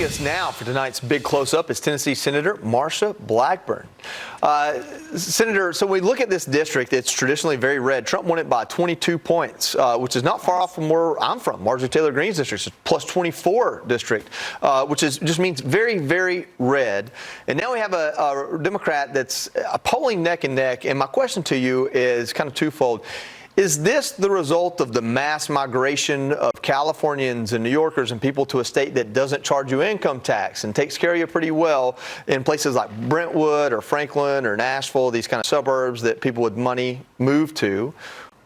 us now for tonight's big close-up is Tennessee Senator Marsha Blackburn. Senator, so we look at this district that's traditionally very red. Trump won it by 22 points, which is not far off from where I'm from. Marjorie Taylor Greene's district is plus 24 district, which just means very, very red. And now we have a Democrat that's polling neck and neck. And my question to you is kind of twofold. Is this the result of the mass migration of Californians and New Yorkers and people to a state that doesn't charge you income tax and takes care of you pretty well in places like Brentwood or Franklin or Nashville, these kind of suburbs that people with money move to?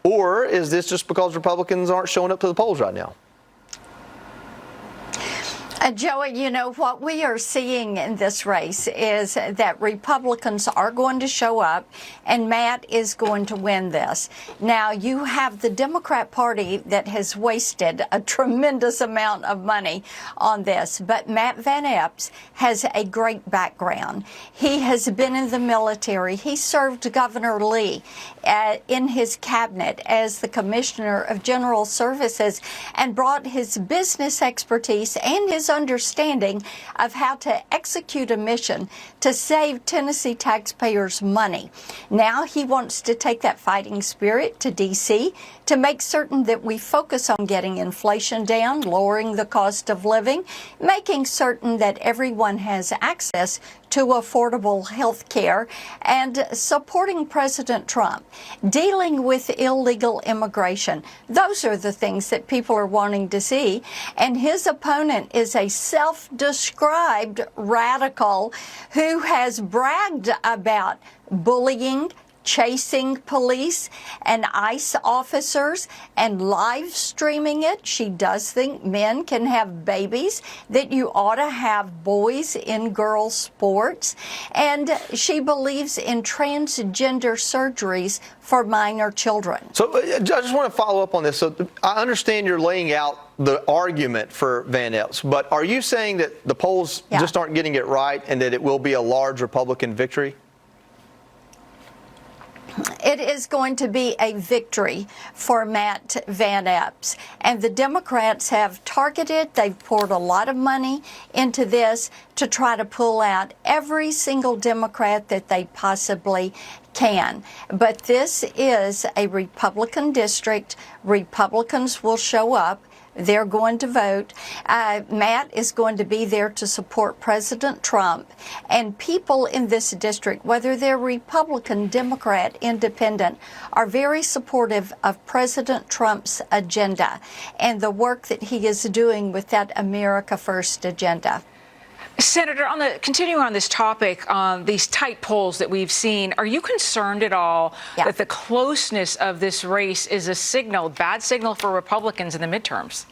Or is this just because Republicans aren't showing up to the polls right now? Joey, you know, what we are seeing in this race is that Republicans are going to show up and Matt is going to win this. Now, you have the Democrat Party that has wasted a tremendous amount of money on this, but Matt Van Epps has a great background. He has been in the military. He served Governor Lee in his cabinet as the Commissioner of General Services and brought his business expertise and his understanding of how to execute a mission to save Tennessee taxpayers money. Now he wants to take that fighting spirit to D.C. to make certain that we focus on getting inflation down, lowering the cost of living, making certain that everyone has access to affordable health care, and supporting President Trump, dealing with illegal immigration. Those are the things that people are wanting to see. And his opponent is a self-described radical who has bragged about bullying, chasing police and ICE officers and live streaming it. She does think men can have babies, that you ought to have boys in girls' sports, and she believes in transgender surgeries for minor children. So I just want to follow up on this. So I understand you're laying out the argument for Van Epps, but are you saying that the polls just aren't getting it right and that it will be a large Republican victory? It is going to be a victory for Matt Van Epps. And the Democrats have targeted, they've poured a lot of money into this to try to pull out every single Democrat that they possibly can. But this is a Republican district. Republicans will show up. They're going to vote. Matt is going to be there to support President Trump. And people in this district, whether they're Republican, Democrat, Independent, are very supportive of President Trump's agenda and the work that he is doing with that America First agenda. Senator, continuing on this topic, these tight polls that we've seen, are you concerned at all that the closeness of this race is a bad signal for Republicans in the midterms?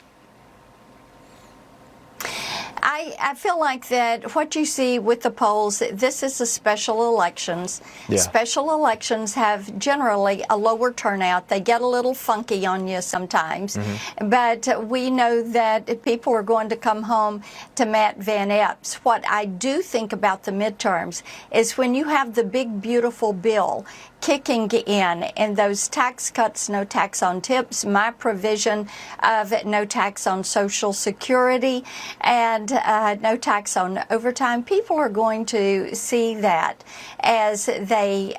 I feel like that what you see with the polls, this is a special elections. Special elections have generally a lower turnout. They get a little funky on you sometimes. But we know that people are going to come home to Matt Van Epps. What I do think about the midterms is when you have the big, beautiful bill kicking in and those tax cuts, no tax on tips, my provision of no tax on Social Security, and no tax on overtime, people are going to see that as they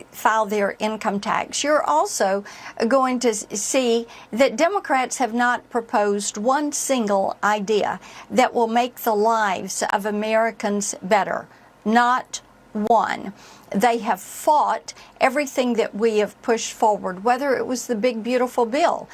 file their income tax. You're also going to see that Democrats have not proposed one single idea that will make the lives of Americans better. Not one. They have fought everything that we have pushed forward, whether it was the big, beautiful bill,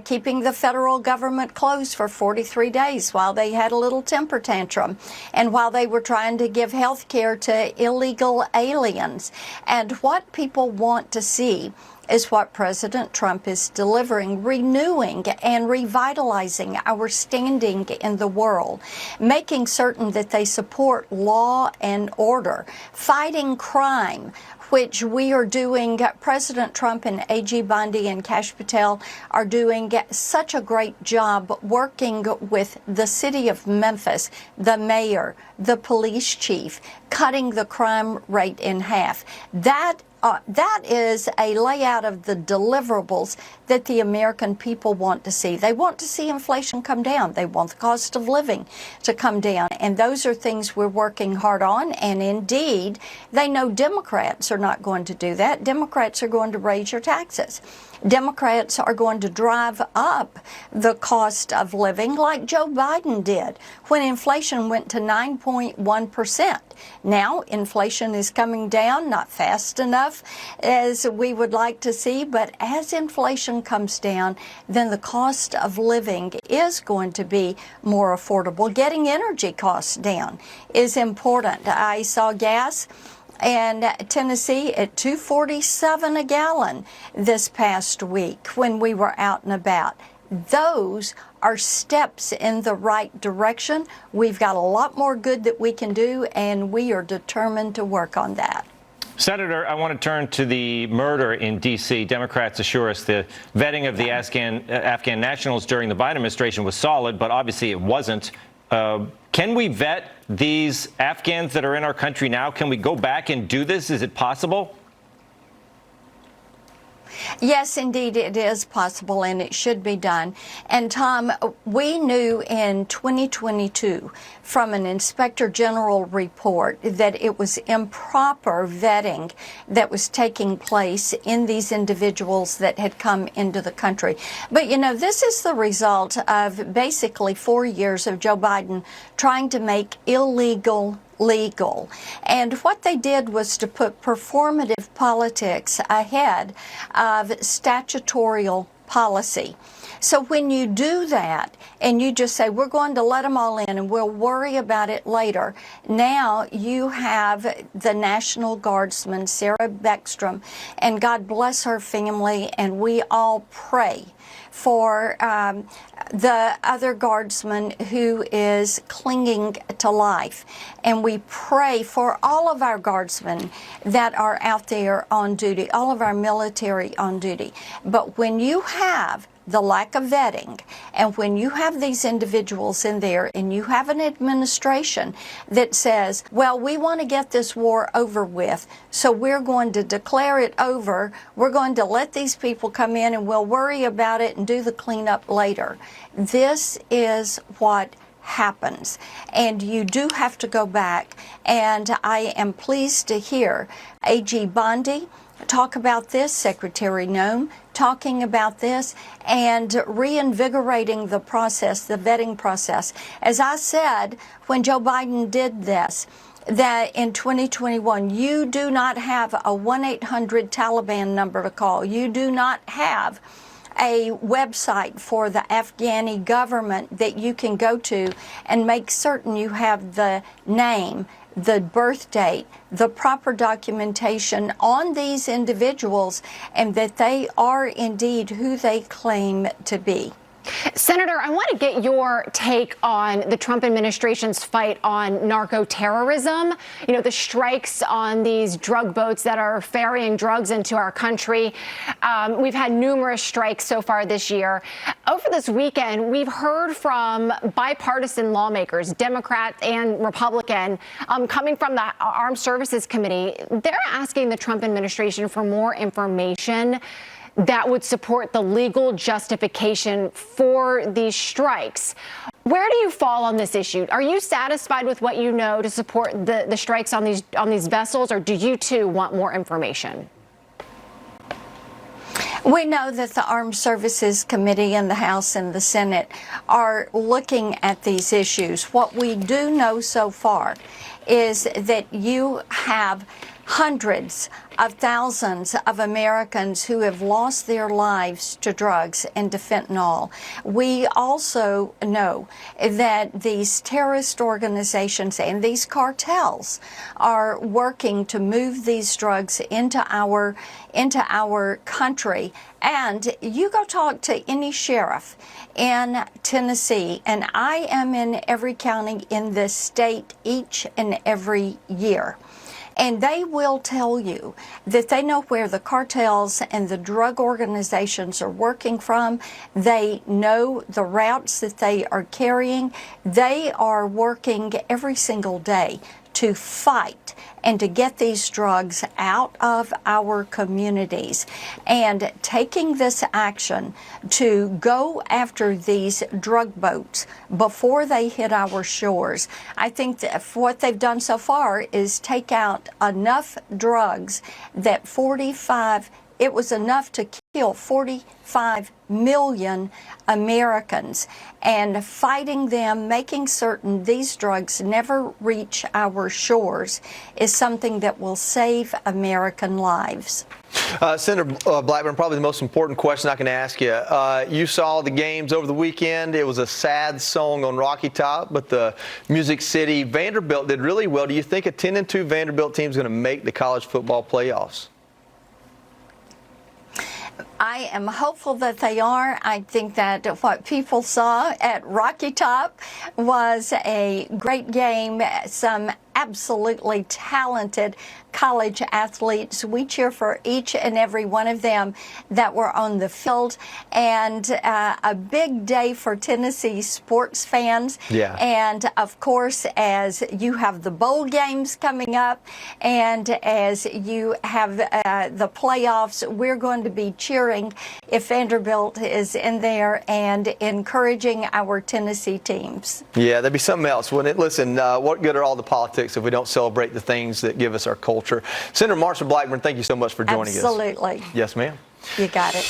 keeping the federal government closed for 43 days while they had a little temper tantrum, and while they were trying to give health care to illegal aliens. And what people want to see is what President Trump is delivering, renewing and revitalizing our standing in the world, making certain that they support law and order, fighting crime, which we are doing. President Trump and A.G. Bondi and Kash Patel are doing such a great job working with the city of Memphis, the mayor, the police chief, cutting the crime rate in half. That that is a layout of the deliverables that the American people want to see. They want to see inflation come down. They want the cost of living to come down. And those are things we're working hard on. And indeed, they know Democrats are not going to do that. Democrats are going to raise your taxes. Democrats are going to drive up the cost of living like Joe Biden did when inflation went to 9.1%. Now inflation is coming down, not fast enough as we would like to see, but as inflation comes down, then the cost of living is going to be more affordable. Getting energy costs down is important. I saw gas and Tennessee at $2.47 a gallon this past week when we were out and about. Those are steps in the right direction. We've got a lot more good that we can do, and we are determined to work on that. Senator, I want to turn to the murder in D.C. Democrats assure us the vetting of the Afghan nationals during the Biden administration was solid, but obviously it wasn't. Can we vet these Afghans that are in our country now? Can we go back and do this? Is it possible? Yes, indeed, it is possible, and it should be done. And Tom, we knew in 2022 from an Inspector General report that it was improper vetting that was taking place in these individuals that had come into the country. But, you know, this is the result of basically 4 years of Joe Biden trying to make illegal legal. And what they did was to put performative politics ahead of statutorial policy. So when you do that and you just say, we're going to let them all in and we'll worry about it later, now you have the National Guardsman, Sarah Beckstrom, and God bless her family, and we all pray for the other guardsman who is clinging to life. And we pray for all of our guardsmen that are out there on duty, all of our military on duty. But when you have the lack of vetting, and when you have these individuals in there and you have an administration that says, well, we want to get this war over with, so we're going to declare it over, we're going to let these people come in and we'll worry about it and do the cleanup later. This is what happens. And you do have to go back, and I am pleased to hear A.G. Bondi talk about this, Secretary Noem talking about this, and reinvigorating the process, the vetting process. As I said, when Joe Biden did this, that in 2021, you do not have a 1-800 Taliban number to call. You do not have a website for the Afghani government that you can go to and make certain you have the name, the birth date, the proper documentation on these individuals, and that they are indeed who they claim to be. Senator, I want to get your take on the Trump administration's fight on narco-terrorism. You know, the strikes on these drug boats that are ferrying drugs into our country. We've had numerous strikes so far this year. Over this weekend, we've heard from bipartisan lawmakers, Democrat and Republican, coming from the Armed Services Committee. They're asking the Trump administration for more information that would support the legal justification for these strikes. Where do you fall on this issue? Are you satisfied with what you know to support the strikes on these vessels, or do you too want more information? We know that the Armed Services Committee in the House and the Senate are looking at these issues. What we do know so far is that you have hundreds of thousands of Americans who have lost their lives to drugs and to fentanyl. We also know that these terrorist organizations and these cartels are working to move these drugs into our country. And you go talk to any sheriff in Tennessee, and I am in every county in this state each and every year. And they will tell you that they know where the cartels and the drug organizations are working from. They know the routes that they are carrying. They are working every single day to fight and to get these drugs out of our communities. And taking this action to go after these drug boats before they hit our shores, I think that what they've done so far is take out enough drugs that it was enough to kill 45 million Americans. And fighting them, making certain these drugs never reach our shores, is something that will save American lives. Senator Blackburn, probably the most important question I can ask you. You saw the games over the weekend. It was a sad song on Rocky Top, but the Music City Vanderbilt did really well. Do you think a 10-2 Vanderbilt team is going to make the college football playoffs? I am hopeful that they are. I think that what people saw at Rocky Top was a great game. Some absolutely talented college athletes. We cheer for each and every one of them that were on the field. And a big day for Tennessee sports fans. Yeah. And of course, as you have the bowl games coming up and as you have the playoffs, we're going to be cheering if Vanderbilt is in there and encouraging our Tennessee teams. Yeah, that'd be something else, wouldn't it? Listen, what good are all the politics if we don't celebrate the things that give us our culture? Senator Marsha Blackburn, thank you so much for joining us. Absolutely. Yes, ma'am. You got it.